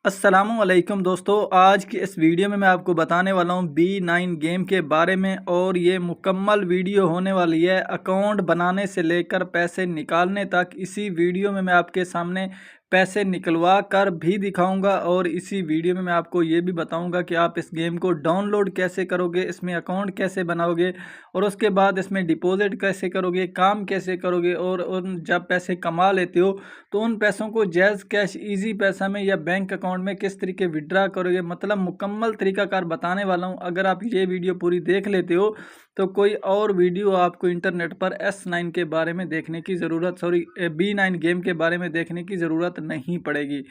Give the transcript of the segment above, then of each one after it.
अस्सलामुअलैकुम दोस्तों, आज की इस वीडियो में मैं आपको बताने वाला हूं B9 गेम के बारे में। और ये मुकम्मल वीडियो होने वाली है अकाउंट बनाने से लेकर पैसे निकालने तक। इसी वीडियो में मैं आपके सामने पैसे निकलवा कर भी दिखाऊंगा और इसी वीडियो में मैं आपको ये भी बताऊंगा कि आप इस गेम को डाउनलोड कैसे करोगे, इसमें अकाउंट कैसे बनाओगे और उसके बाद इसमें डिपॉजिट कैसे करोगे, काम कैसे करोगे और उन जब पैसे कमा लेते हो तो उन पैसों को जैज़ कैश, इजी पैसा में या बैंक अकाउंट में किस तरीके विड्रा करोगे। मतलब मुकम्मल तरीकाकार बताने वाला हूँ। अगर आप ये वीडियो पूरी देख लेते हो तो कोई और वीडियो आपको इंटरनेट पर S9 के बारे में देखने की ज़रूरत, B9 गेम के बारे में देखने की ज़रूरत नहीं पड़ेगी।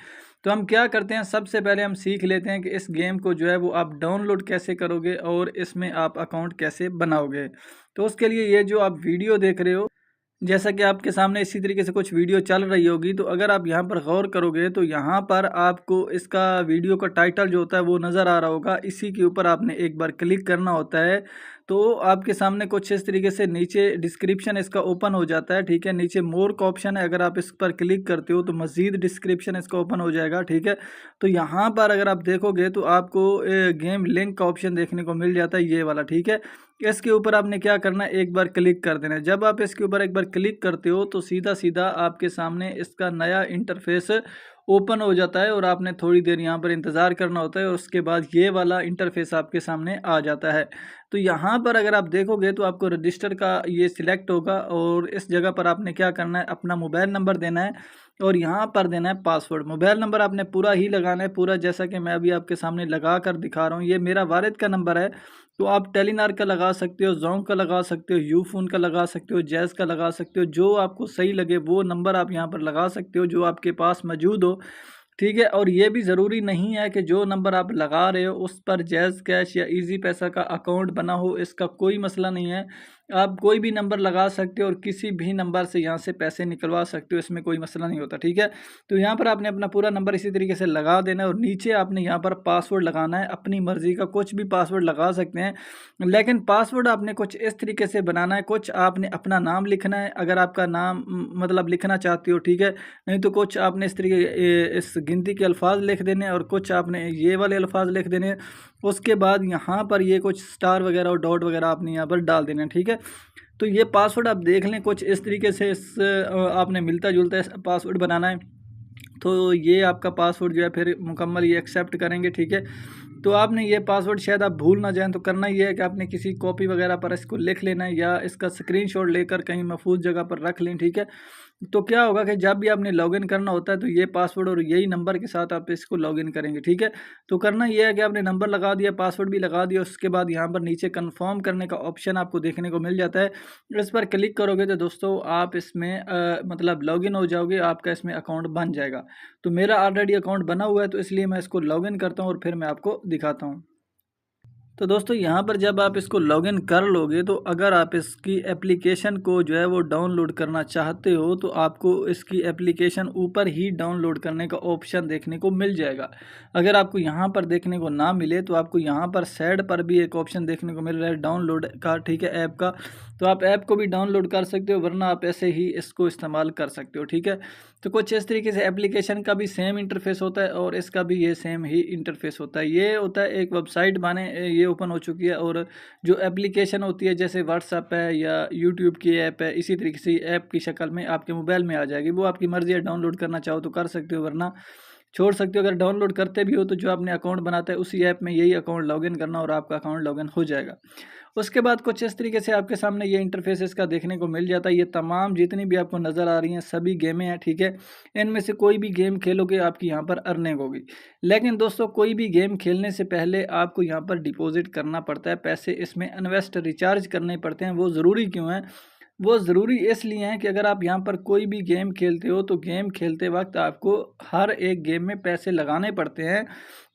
तो हम क्या करते हैं, सबसे पहले हम सीख लेते हैं कि इस गेम को जो है वो आप डाउनलोड कैसे करोगे और इसमें आप अकाउंट कैसे बनाओगे। तो उसके लिए ये जो आप वीडियो देख रहे हो, जैसा कि आपके सामने इसी तरीके से कुछ वीडियो चल रही होगी, तो अगर आप यहाँ पर गौर करोगे तो यहाँ पर आपको इसका वीडियो का टाइटल जो होता है वो नज़र आ रहा होगा। इसी के ऊपर आपने एक बार क्लिक करना होता है तो आपके सामने कुछ इस तरीके से नीचे डिस्क्रिप्शन इसका ओपन हो जाता है। ठीक है, नीचे मोर का ऑप्शन है, अगर आप इस पर क्लिक करते हो तो मज़ीद डिस्क्रिप्शन इसका ओपन हो जाएगा। ठीक है, तो यहाँ पर अगर आप देखोगे तो आपको गेम लिंक का ऑप्शन देखने को मिल जाता है, ये वाला। ठीक है, इसके ऊपर आपने क्या करना है, एक बार क्लिक कर देना है। जब आप इसके ऊपर एक बार क्लिक करते हो तो सीधा सीधा आपके सामने इसका नया इंटरफेस ओपन हो जाता है और आपने थोड़ी देर यहाँ पर इंतज़ार करना होता है और उसके बाद ये वाला इंटरफेस आपके सामने आ जाता है। तो यहाँ पर अगर आप देखोगे तो आपको रजिस्टर का ये सिलेक्ट होगा और इस जगह पर आपने क्या करना है, अपना मोबाइल नंबर देना है और यहाँ पर देना है पासवर्ड। मोबाइल नंबर आपने पूरा ही लगाना है, पूरा जैसा कि मैं अभी आपके सामने लगा कर दिखा रहा हूँ। ये मेरा वारिद का नंबर है, तो आप टेलीनार का लगा सकते हो, जोंग का लगा सकते हो, यूफोन का लगा सकते हो, जैज़ का लगा सकते हो। जो आपको सही लगे वो नंबर आप यहाँ पर लगा सकते हो जो आपके पास मौजूद हो। ठीक है, और ये भी ज़रूरी नहीं है कि जो नंबर आप लगा रहे हो उस पर जैज़ कैश या इजी पैसा का अकाउंट बना हो, इसका कोई मसला नहीं है। आप कोई भी नंबर लगा सकते हो और किसी भी नंबर से यहाँ से पैसे निकलवा सकते हो, इसमें कोई मसला नहीं होता। ठीक है, तो यहाँ पर आपने अपना पूरा नंबर इसी तरीके से लगा देना है और नीचे आपने यहाँ पर पासवर्ड लगाना है। अपनी मर्ज़ी का कुछ भी पासवर्ड लगा सकते हैं, लेकिन पासवर्ड आपने कुछ इस तरीके से बनाना है। कुछ आपने अपना नाम लिखना है, अगर आपका नाम मतलब लिखना चाहते हो। ठीक है, नहीं तो कुछ आपने इस तरीके इस गिनती के अल्फाज लिख देने हैं और कुछ आपने ये वाले अल्फाज लिख देने हैं। उसके बाद यहाँ पर ये कुछ स्टार वगैरह और डॉट वगैरह आपने यहाँ पर डाल देना है। ठीक है, तो ये पासवर्ड आप देख लें, कुछ इस तरीके से आपने मिलता जुलता पासवर्ड बनाना है। तो ये आपका पासवर्ड जो है फिर मुकम्मल ये एक्सेप्ट करेंगे। ठीक है, तो आपने ये पासवर्ड शायद आप भूल ना जाएं, तो करना ये है कि आपने किसी कॉपी वगैरह पर इसको लिख लेना है या इसका स्क्रीनशॉट लेकर कहीं महफूज जगह पर रख लें। ठीक है, तो क्या होगा कि जब भी आपने लॉगिन करना होता है तो ये पासवर्ड और यही नंबर के साथ आप इसको लॉगिन करेंगे। ठीक है, तो करना ये है कि आपने नंबर लगा दिया, पासवर्ड भी लगा दिया, उसके बाद यहाँ पर नीचे कन्फर्म करने का ऑप्शन आपको देखने को मिल जाता है। इस पर क्लिक करोगे तो दोस्तों आप इसमें मतलब लॉगिन हो जाओगे, आपका इसमें अकाउंट बन जाएगा। तो मेरा ऑलरेडी अकाउंट बना हुआ है तो इसलिए मैं इसको लॉगिन करता हूँ और फिर मैं आपको दिखाता हूँ। तो दोस्तों यहाँ पर जब आप इसको लॉगिन कर लोगे तो अगर आप इसकी एप्लीकेशन को जो है वो डाउनलोड करना चाहते हो तो आपको इसकी एप्लीकेशन ऊपर ही डाउनलोड करने का ऑप्शन देखने को मिल जाएगा। अगर आपको यहाँ पर देखने को ना मिले तो आपको यहाँ पर साइड पर भी एक ऑप्शन देखने को मिल रहा है डाउनलोड का। ठीक है, ऐप का, तो आप ऐप को भी डाउनलोड कर सकते हो, वरना आप ऐसे ही इसको इस्तेमाल कर सकते हो। ठीक है, तो कुछ इस तरीके से एप्लीकेशन का भी सेम इंटरफेस होता है और इसका भी ये सेम ही इंटरफेस होता है। ये होता है एक वेबसाइट बने ये ओपन हो चुकी है और जो एप्लीकेशन होती है जैसे व्हाट्सएप है या यूट्यूब की ऐप है, इसी तरीके से ऐप की शक्ल में आपके मोबाइल में आ जाएगी। वो आपकी मर्ज़ी है, डाउनलोड करना चाहो तो कर सकते हो, वरना छोड़ सकते हो। अगर डाउनलोड करते भी हो तो जो आपने अकाउंट बनाता है उसी ऐप में यही अकाउंट लॉगिन करना और आपका अकाउंट लॉगिन हो जाएगा। उसके बाद कुछ इस तरीके से आपके सामने ये इंटरफेस इसका देखने को मिल जाता है। ये तमाम जितनी भी आपको नज़र आ रही हैं सभी गेमें हैं। ठीक है, इनमें से कोई भी गेम खेलोगे आपकी यहाँ पर अर्निंग होगी। लेकिन दोस्तों कोई भी गेम खेलने से पहले आपको यहाँ पर डिपॉजिट करना पड़ता है, पैसे इसमें इन्वेस्ट रिचार्ज करने पड़ते हैं। वो ज़रूरी क्यों है? वो ज़रूरी इसलिए है कि अगर आप यहाँ पर कोई भी गेम खेलते हो तो गेम खेलते वक्त आपको हर एक गेम में पैसे लगाने पड़ते हैं।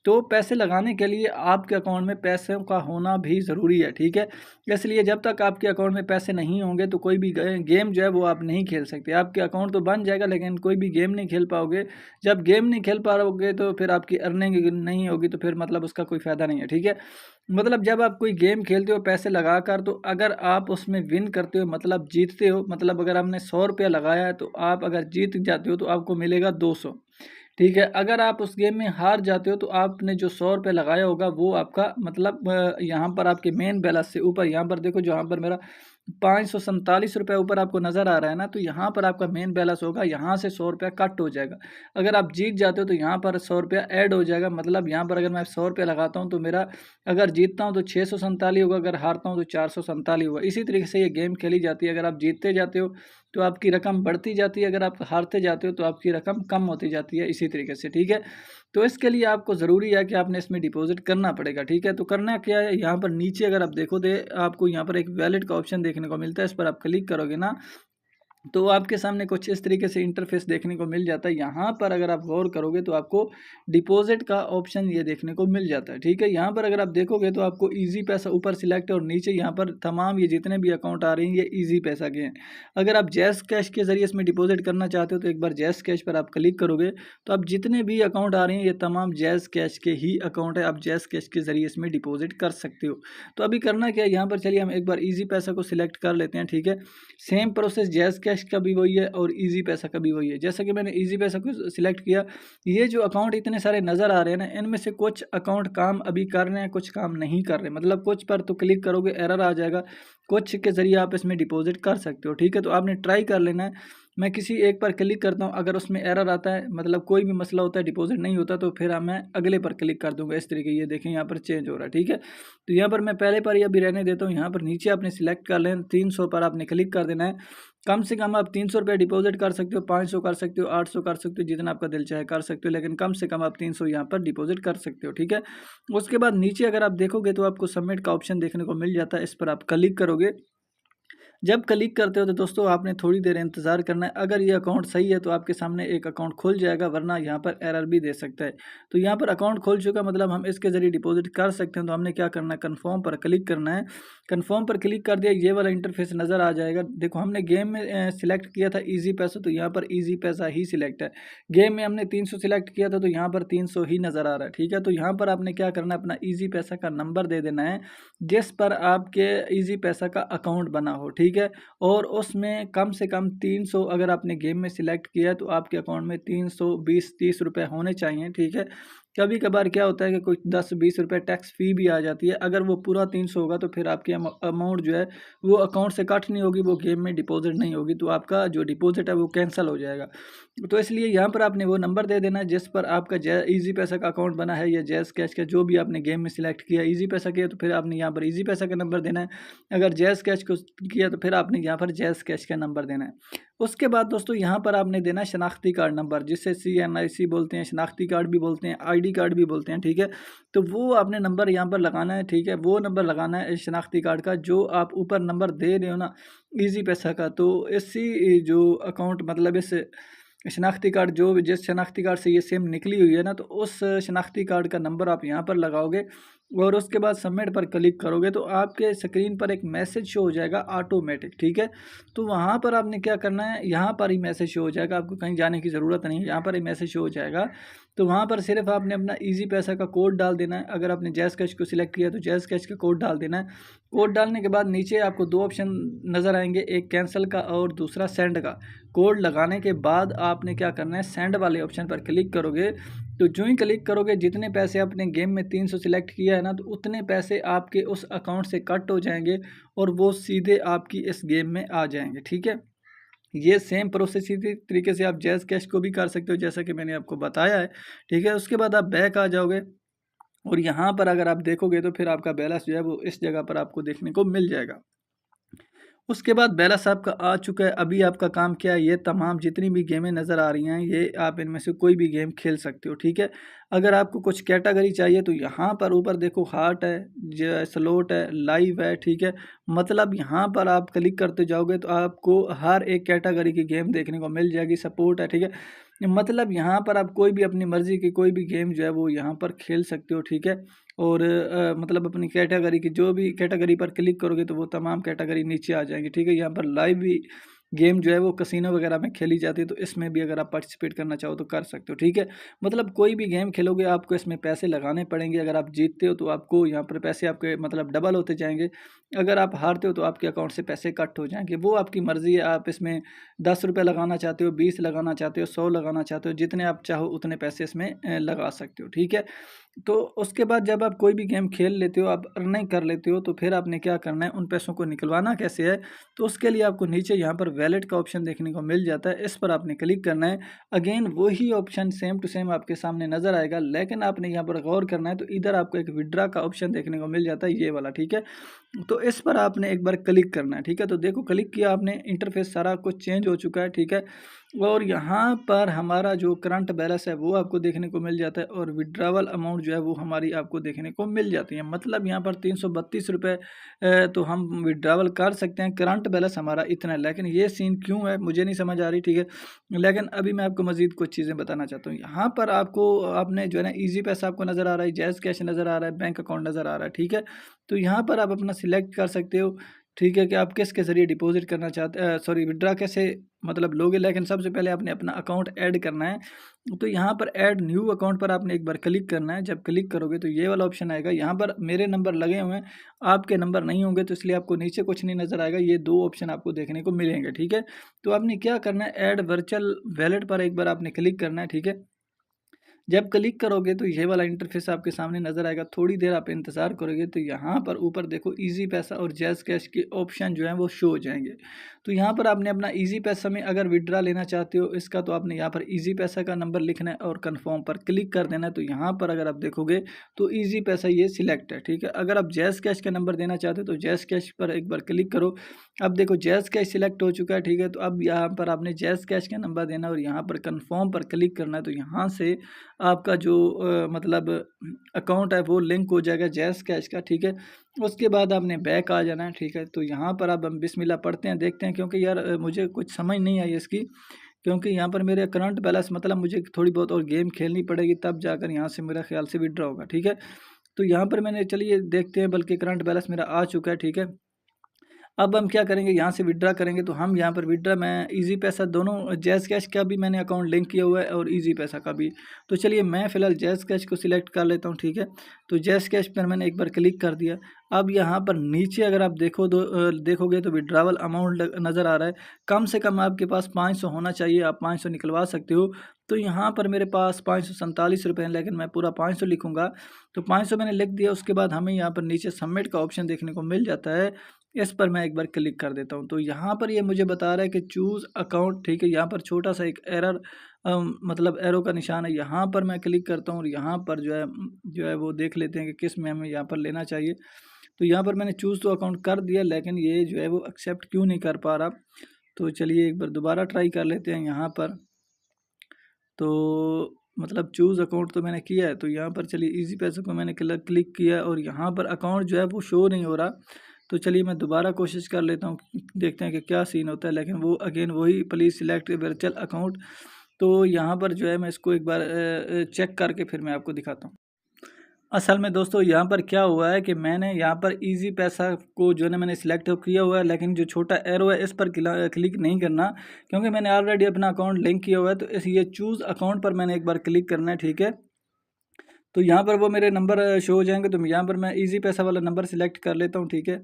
तो पैसे लगाने के लिए आपके अकाउंट में पैसों का होना भी ज़रूरी है। ठीक है, इसलिए जब तक आपके अकाउंट में पैसे नहीं होंगे तो कोई भी गेम जो है वो आप नहीं खेल सकते। आपके अकाउंट तो बन जाएगा लेकिन कोई भी गेम नहीं खेल पाओगे। जब गेम नहीं खेल पाओगे तो फिर आपकी अर्निंग नहीं होगी, तो फिर मतलब उसका कोई फ़ायदा नहीं है। ठीक है, मतलब जब आप कोई गेम खेलते हो पैसे लगाकर, तो अगर आप उसमें विन करते हो मतलब जीतते हो, मतलब अगर आपने 100 रुपया लगाया है तो आप अगर जीत जाते हो तो आपको मिलेगा 200। ठीक है। अगर आप उस गेम में हार जाते हो तो आपने जो 100 रुपये लगाया होगा वो आपका मतलब यहाँ पर आपके मेन बैलेंस से ऊपर, यहाँ पर देखो जहाँ पर मेरा 547 रुपये ऊपर आपको नज़र आ रहा है ना, तो यहाँ पर आपका मेन बैलेंस होगा, यहाँ से 100 रुपया कट हो जाएगा। अगर आप जीत जाते हो तो यहाँ पर 100 रुपया ऐड हो जाएगा। मतलब यहाँ पर अगर मैं 100 रुपये लगाता हूँ तो मेरा अगर जीतता हूँ तो 647 होगा, अगर हारता हूँ तो 447 होगा। इसी तरीके से ये गेम खेली जाती है। अगर आप जीतते जाते हो तो आपकी रकम बढ़ती जाती है, अगर आप हारते जाते हो तो आपकी रकम कम होती जाती है, इसी तरीके से। ठीक है, तो इसके लिए आपको ज़रूरी है कि आपने इसमें डिपॉजिट करना पड़ेगा। ठीक है, तो करना क्या है, यहाँ पर नीचे अगर आप देखो तो आपको यहाँ पर एक वैलेट का ऑप्शन देखने को मिलता है। इस पर आप क्लिक करोगे ना तो आपके सामने कुछ इस तरीके से इंटरफेस देखने को मिल जाता है। यहाँ पर अगर आप गौर करोगे तो आपको डिपॉजिट का ऑप्शन ये देखने को मिल जाता है। ठीक है, यहाँ पर अगर आप देखोगे तो आपको इजी पैसा ऊपर सिलेक्ट है और नीचे यहाँ पर तमाम ये जितने भी अकाउंट आ रहे हैं ये इजी पैसा के हैं। अगर आप जैज़ कैश के ज़रिए इसमें डिपॉजिट करना चाहते हो तो एक बार जैज़ कैश पर आप क्लिक करोगे तो आप जितने भी अकाउंट आ रहे हैं ये तमाम जैज़ कैश के ही अकाउंट है। आप जैज़ कैश के ज़रिए इसमें डिपॉजिट कर सकते हो। तो अभी करना क्या है, यहाँ पर चलिए हम एक बार ईजी पैसा को सिलेक्ट कर लेते हैं। ठीक है, सेम प्रोसेस जैज़ कैश का भी वही है और इजी पैसा का भी वही है। जैसा कि मैंने इजी पैसा को सिलेक्ट किया, ये जो अकाउंट इतने सारे नज़र आ रहे हैं ना, इनमें से कुछ अकाउंट काम अभी कर रहे हैं, कुछ काम नहीं कर रहे। मतलब कुछ पर तो क्लिक करोगे एरर आ जाएगा, कुछ के ज़रिए आप इसमें डिपॉजिट कर सकते हो। ठीक है, तो आपने ट्राई कर लेना है। मैं किसी एक पर क्लिक करता हूँ, अगर उसमें एरर आता है, मतलब कोई भी मसला होता है, डिपॉजिट नहीं होता, तो फिर मैं अगले पर क्लिक कर दूंगा। इस तरीके ये देखें यहाँ पर चेंज हो रहा है। ठीक है, तो यहाँ पर मैं पहले पर ही अभी रहने देता हूँ। यहाँ पर नीचे आपने सिलेक्ट कर लेना, 300 पर आपने क्लिक कर देना है। कम से कम आप 300 रुपये डिपॉजिट कर सकते हो, 500 कर सकते हो, 800 कर सकते हो, जितना आपका दिल चाहे कर सकते हो, लेकिन कम से कम आप 300 यहाँ पर डिपॉजिट कर सकते हो। ठीक है, उसके बाद नीचे अगर आप देखोगे तो आपको सबमिट का ऑप्शन देखने को मिल जाता है। इस पर आप क्लिक करोगे। जब क्लिक करते हो तो दोस्तों आपने थोड़ी देर इंतज़ार करना है। अगर ये अकाउंट सही है तो आपके सामने एक अकाउंट खुल जाएगा, वरना यहाँ पर एरर भी दे सकता है। तो यहाँ पर अकाउंट खुल चुका, मतलब हम इसके ज़रिए डिपॉजिट कर सकते हैं। तो हमने क्या करना है, कन्फर्म पर क्लिक करना है। कन्फर्म पर क्लिक कर दिया, ये वाला इंटरफेस नज़र आ जाएगा। देखो हमने गेम में सिलेक्ट किया था ईजी पैसा, तो यहाँ पर ईजी पैसा ही सिलेक्ट है। गेम में हमने 300 सिलेक्ट किया था तो यहाँ पर 300 ही नज़र आ रहा है। ठीक है, तो यहाँ पर आपने क्या करना है, अपना ईजी पैसा का नंबर दे देना है जिस पर आपके ईजी पैसा का अकाउंट बना हो। ठीक है, और उसमें कम से कम 300 अगर आपने गेम में सिलेक्ट किया है तो आपके अकाउंट में 320-30 रुपये होने चाहिए। ठीक है, कभी कभार क्या होता है कि कोई 10-20 रुपये टैक्स फ़ी भी आ जाती है। अगर वो पूरा 300 होगा तो फिर आपकी अमाउंट जो है वो अकाउंट से कट नहीं होगी, वो गेम में डिपॉजिट नहीं होगी, तो आपका जो डिपॉजिट है वो कैंसिल हो जाएगा। तो इसलिए यहाँ पर आपने वो नंबर दे देना है जिस पर आपका ईजी पैसा का अकाउंट बना है, या जैज़ कैश का जो भी आपने गेम में सिलेक्ट किया। ईजी पैसा किया तो फिर आपने यहाँ पर ईजी पैसा का नंबर देना है, अगर जैज़ कैश को किया तो फिर आपने यहाँ पर जैज़ कैश का नंबर देना है। उसके बाद दोस्तों यहाँ पर आपने देना है शनाख्ती कार्ड नंबर, जिसे CNIC बोलते हैं, शनाख्ती कार्ड भी बोलते हैं, ID कार्ड भी बोलते हैं। ठीक है, तो वो आपने नंबर यहाँ पर लगाना है। ठीक है, वो नंबर लगाना है इस शनाख्ती कार्ड का जो आप ऊपर नंबर दे रहे हो ना ईजी पैसा का, तो इसी जो अकाउंट मतलब इस शनाख्ती कार्ड जो जिस शनाख्ती कार्ड से ये सिम निकली हुई है ना, तो उस शनाख्ती कार्ड का नंबर आप यहाँ पर लगाओगे और उसके बाद सबमिट पर क्लिक करोगे तो आपके स्क्रीन पर एक मैसेज शो हो जाएगा ऑटोमेटिक। ठीक है, तो वहाँ पर आपने क्या करना है, यहाँ पर ही मैसेज शो हो जाएगा, आपको कहीं जाने की ज़रूरत नहीं है, यहाँ पर ही मैसेज शो हो जाएगा। तो वहाँ पर सिर्फ आपने अपना ईजी पैसा का कोड डाल देना है। अगर आपने जैज़ कैश को सिलेक्ट किया तो जैज़ कैश का कोड डाल देना है। कोड डालने के बाद नीचे आपको 2 ऑप्शन नज़र आएंगे, एक कैंसिल का और दूसरा सेंड का। कोड लगाने के बाद आपने क्या करना है, सेंड वाले ऑप्शन पर क्लिक करोगे। तो जो ही क्लिक करोगे, जितने पैसे आपने गेम में 300 सिलेक्ट किया है ना, तो उतने पैसे आपके उस अकाउंट से कट हो जाएंगे और वो सीधे आपकी इस गेम में आ जाएंगे। ठीक है, ये सेम प्रोसेस इसी तरीके से आप जैज़ कैश को भी कर सकते हो जैसा कि मैंने आपको बताया है। ठीक है, उसके बाद आप बैक आ जाओगे और यहाँ पर अगर आप देखोगे तो फिर आपका बैलेंस जो है वो इस जगह पर आपको देखने को मिल जाएगा। उसके बाद बैलेंस आपका आ चुका है। अभी आपका काम क्या है, ये तमाम जितनी भी गेमें नज़र आ रही हैं ये आप इनमें से कोई भी गेम खेल सकते हो। ठीक है, अगर आपको कुछ कैटेगरी चाहिए तो यहाँ पर ऊपर देखो हार्ट है, जो स्लोट है, लाइव है। ठीक है, मतलब यहाँ पर आप क्लिक करते जाओगे तो आपको हर एक कैटेगरी की गेम देखने को मिल जाएगी। सपोर्ट है। ठीक है, मतलब यहाँ पर आप कोई भी अपनी मर्ज़ी की कोई भी गेम जो है वो यहाँ पर खेल सकते हो। ठीक है, और मतलब अपनी कैटेगरी की जो भी कैटेगरी पर क्लिक करोगे तो वो तमाम कैटेगरी नीचे आ जाएंगी। ठीक है, यहाँ पर लाइव भी गेम जो है वो कसिनो वगैरह में खेली जाती है, तो इसमें भी अगर आप पार्टिसिपेट करना चाहो तो कर सकते हो, ठीक है। मतलब कोई भी गेम खेलोगे आपको इसमें पैसे लगाने पड़ेंगे। अगर आप जीतते हो तो आपको यहाँ पर पैसे आपके मतलब डबल होते जाएंगे, अगर आप हारते हो तो आपके अकाउंट से पैसे कट हो जाएंगे। वो आपकी मर्ज़ी है, आप इसमें 10 रुपये लगाना चाहते हो, 20 लगाना चाहते हो, 100 लगाना चाहते हो, जितने आप चाहो उतने पैसे इसमें लगा सकते हो, ठीक है। तो उसके बाद जब आप कोई भी गेम खेल लेते हो, आप अर्निंग कर लेते हो, तो फिर आपने क्या करना है, उन पैसों को निकलवाना कैसे है, तो उसके लिए आपको नीचे यहाँ पर वैलेट का ऑप्शन देखने को मिल जाता है, इस पर आपने क्लिक करना है। अगेन वही ऑप्शन सेम टू सेम आपके सामने नज़र आएगा, लेकिन आपने यहाँ पर गौर करना है, तो इधर आपको एक विड्रा का ऑप्शन देखने को मिल जाता है, ये वाला, ठीक है। तो इस पर आपने एक बार क्लिक करना है, ठीक है। तो देखो क्लिक किया आपने, इंटरफेस सारा कुछ चेंज हो चुका है, ठीक है। और यहाँ पर हमारा जो करंट बैलेंस है वो आपको देखने को मिल जाता है, और विड्रावल अमाउंट जो है वो हमारी आपको देखने को मिल जाती है। मतलब यहाँ पर 332 रुपये तो हम विड्रावल कर सकते हैं, करंट बैलेंस हमारा इतना है। लेकिन ये सीन क्यों है मुझे नहीं समझ आ रही, ठीक है। लेकिन अभी मैं आपको मज़ीद कुछ चीज़ें बताना चाहता हूँ। यहाँ पर आपको आपने जो है ना ईजी पैसा आपको नज़र आ रहा है, जैज़ कैश नज़र आ रहा है, बैंक अकाउंट नज़र आ रहा है, ठीक है। तो यहाँ पर आप अपना सिलेक्ट कर सकते हो, ठीक है, कि आप किसके ज़रिए डिपॉजिट करना चाहते सॉरी विड्रा कैसे मतलब लोगे। लेकिन सबसे पहले आपने अपना अकाउंट ऐड करना है, तो यहाँ पर ऐड न्यू अकाउंट पर आपने एक बार क्लिक करना है। जब क्लिक करोगे तो ये वाला ऑप्शन आएगा, यहाँ पर मेरे नंबर लगे हुए हैं, आपके नंबर नहीं होंगे, तो इसलिए आपको नीचे कुछ नहीं नज़र आएगा, ये दो ऑप्शन आपको देखने को मिलेंगे, ठीक है। तो आपने क्या करना है, ऐड वर्चुअल वैलेट पर एक बार आपने क्लिक करना है, ठीक है। जब क्लिक करोगे तो ये वाला इंटरफेस आपके सामने नज़र आएगा, थोड़ी देर आप इंतज़ार करोगे तो यहाँ पर ऊपर देखो इजी पैसा और जैज़ कैश के ऑप्शन जो हैं वो शो हो जाएंगे। तो यहाँ पर आपने अपना इजी पैसा में अगर विड्रा लेना चाहते हो इसका, तो आपने यहाँ पर इजी पैसा का नंबर लिखना है और कन्फर्म पर क्लिक कर देना है। तो यहाँ पर अगर आप देखोगे तो इजी पैसा ये सिलेक्ट है, ठीक है। अगर आप जैज़ कैश का नंबर देना चाहते हो तो जैज़ कैश पर एक बार क्लिक करो। अब देखो जैज़ कैश सिलेक्ट हो चुका है, ठीक है। तो अब यहाँ पर आपने जैज़ कैश का नंबर देना और यहाँ पर कन्फर्म पर क्लिक करना है। तो यहाँ से आपका जो मतलब अकाउंट है वो लिंक हो जाएगा जैज़ कैश का, ठीक है। उसके बाद आपने बैक आ जाना है, ठीक है। तो यहाँ पर अब हम बिस्मिल्लाह पढ़ते हैं, देखते हैं, क्योंकि यार मुझे कुछ समझ नहीं आई इसकी, क्योंकि यहाँ पर मेरे करंट बैलेंस मतलब मुझे थोड़ी बहुत और गेम खेलनी पड़ेगी तब जाकर यहाँ से मेरा ख्याल से विड्रॉ होगा, ठीक है। तो यहाँ पर मैंने चलिए देखते हैं, बल्कि करंट बैलेंस मेरा आ चुका है, ठीक है। अब हम क्या करेंगे, यहाँ से विड्रा करेंगे, तो हम यहाँ पर विड्रा मैं इजी पैसा दोनों जैज़ कैश का भी मैंने अकाउंट लिंक किया हुआ है और इजी पैसा का भी। तो चलिए मैं फ़िलहाल जैज़ कैश को सिलेक्ट कर लेता हूँ, ठीक है। तो जैज़ कैश पर मैंने एक बार क्लिक कर दिया। अब यहाँ पर नीचे अगर आप देखोगे तो विड्रावल अमाउंट नज़र आ रहा है, कम से कम आपके पास 500 होना चाहिए, आप 500 निकलवा सकते हो। तो यहाँ पर मेरे पास 547 रुपये हैं, लेकिन मैं पूरा 500 लिखूँगा। तो 500 मैंने लिख दिया। उसके बाद हमें यहाँ पर नीचे सबमिट का ऑप्शन देखने को मिल जाता है, इस पर मैं एक बार क्लिक कर देता हूँ। तो यहाँ पर ये मुझे बता रहा है कि चूज़ अकाउंट, ठीक है। यहाँ पर छोटा सा एक एरर मतलब एरो का निशान है, यहाँ पर मैं क्लिक करता हूँ और यहाँ पर जो है वो देख लेते हैं कि किस में हमें यहाँ पर लेना चाहिए। तो यहाँ पर मैंने चूज़ तो अकाउंट कर दिया, लेकिन ये जो है वो एक्सेप्ट क्यों नहीं कर पा रहा। तो चलिए एक बार दोबारा ट्राई कर लेते हैं यहाँ पर। तो मतलब चूज़ अकाउंट तो मैंने किया है, तो यहाँ पर चलिए इजी पैसे को मैंने क्लिक किया और यहाँ पर अकाउंट जो है वो शो नहीं हो रहा। तो चलिए मैं दोबारा कोशिश कर लेता हूँ, देखते हैं कि क्या सीन होता है। लेकिन वो अगेन वही प्लीज़ सिलेक्ट वर्चुअल अकाउंट। तो यहाँ पर जो है मैं इसको एक बार चेक करके फिर मैं आपको दिखाता हूँ। असल में दोस्तों यहाँ पर क्या हुआ है कि मैंने यहाँ पर इजी पैसा को जो है ना मैंने सिलेक्ट तो किया हुआ है, लेकिन जो छोटा एरो है इस पर क्लिक नहीं करना, क्योंकि मैंने ऑलरेडी अपना अकाउंट लिंक किया हुआ है। तो इस ये चूज़ अकाउंट पर मैंने एक बार क्लिक करना है, ठीक है। तो यहाँ पर वो मेरे नंबर शो हो जाएंगे, तो यहाँ पर मैं इजी पैसा वाला नंबर सिलेक्ट कर लेता हूँ, ठीक है।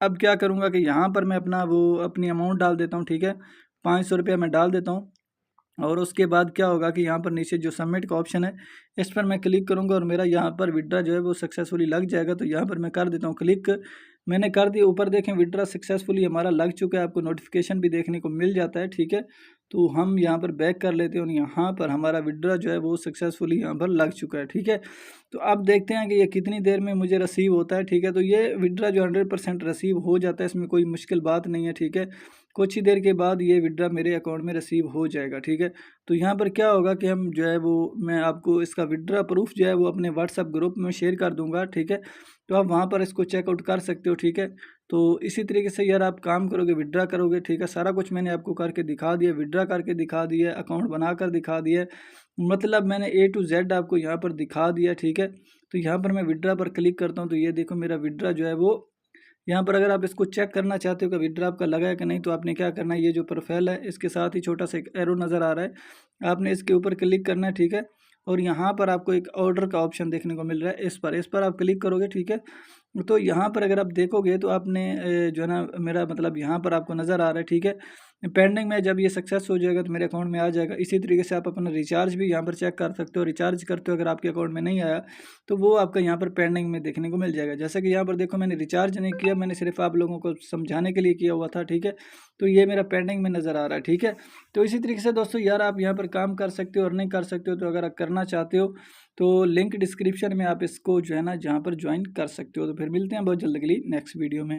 अब क्या करूँगा कि यहाँ पर मैं अपनी अमाउंट डाल देता हूँ, ठीक है। 500 रुपया मैं डाल देता हूँ। और उसके बाद क्या होगा कि यहाँ पर नीचे जो सबमिट का ऑप्शन है इस पर मैं क्लिक करूँगा और मेरा यहाँ पर विड्रा जो है वो सक्सेसफुली लग जाएगा। तो यहाँ पर मैं कर देता हूँ क्लिक, मैंने कर दिया। ऊपर देखें विड्रा सक्सेसफुली हमारा लग चुका है, आपको नोटिफिकेशन भी देखने को मिल जाता है, ठीक है। तो हम यहाँ पर बैक कर लेते हैं और यहाँ पर हमारा विड्रा जो है वो सक्सेसफुली यहाँ पर लग चुका है, ठीक है। तो अब देखते हैं कि ये कितनी देर में मुझे रिसीव होता है, ठीक है। तो ये विड्रा जो 100% रिसीव हो जाता है, इसमें कोई मुश्किल बात नहीं है, ठीक है। कुछ ही देर के बाद ये विड्रा मेरे अकाउंट में रिसीव हो जाएगा, ठीक है। तो यहाँ पर क्या होगा कि हम जो है वो मैं आपको इसका विड्रा प्रूफ जो है वो अपने व्हाट्सएप ग्रुप में शेयर कर दूंगा, ठीक है। तो आप वहाँ पर इसको चेकआउट कर सकते हो, ठीक है। तो इसी तरीके से यार आप काम करोगे, विड्रा करोगे, ठीक है। सारा कुछ मैंने आपको करके दिखा दिया, विड्रा करके दिखा दिया, अकाउंट बनाकर दिखा दिया, मतलब मैंने A to Z आपको यहाँ पर दिखा दिया, ठीक है। तो यहाँ पर मैं विड्रा पर क्लिक करता हूँ, तो ये देखो मेरा विड्रा जो है वो यहाँ पर अगर आप इसको चेक करना चाहते हो कि विड्रॉ आपका लगा है कि नहीं, तो आपने क्या करना है, ये जो प्रोफाइल है इसके साथ ही छोटा सा एक एरो नज़र आ रहा है, आपने इसके ऊपर क्लिक करना है, ठीक है। और यहाँ पर आपको एक ऑर्डर का ऑप्शन देखने को मिल रहा है, इस पर आप क्लिक करोगे, ठीक है। तो यहाँ पर अगर आप देखोगे तो आपने जो है ना, मेरा मतलब यहाँ पर आपको नज़र आ रहा है, ठीक है। पेंडिंग में जब ये सक्सेस हो जाएगा तो मेरे अकाउंट में आ जाएगा। इसी तरीके से आप अपना रिचार्ज भी यहाँ पर चेक कर सकते हो। रिचार्ज करते हो अगर आपके अकाउंट में नहीं आया तो वो आपका यहाँ पर पेंडिंग में देखने को मिल जाएगा। जैसे कि यहाँ पर देखो, मैंने रिचार्ज नहीं किया, मैंने सिर्फ आप लोगों को समझाने के लिए किया हुआ था, ठीक है। तो ये मेरा पेंडिंग में नज़र आ रहा है, ठीक है। तो इसी तरीके से दोस्तों यार, आप यहाँ पर काम कर सकते हो और नहीं कर सकते हो, तो अगर आप करना चाहते हो तो लिंक डिस्क्रिप्शन में आप इसको जो है ना, जहाँ पर ज्वाइन कर सकते हो। तो फिर मिलते हैं बहुत जल्द अगली नेक्स्ट वीडियो में।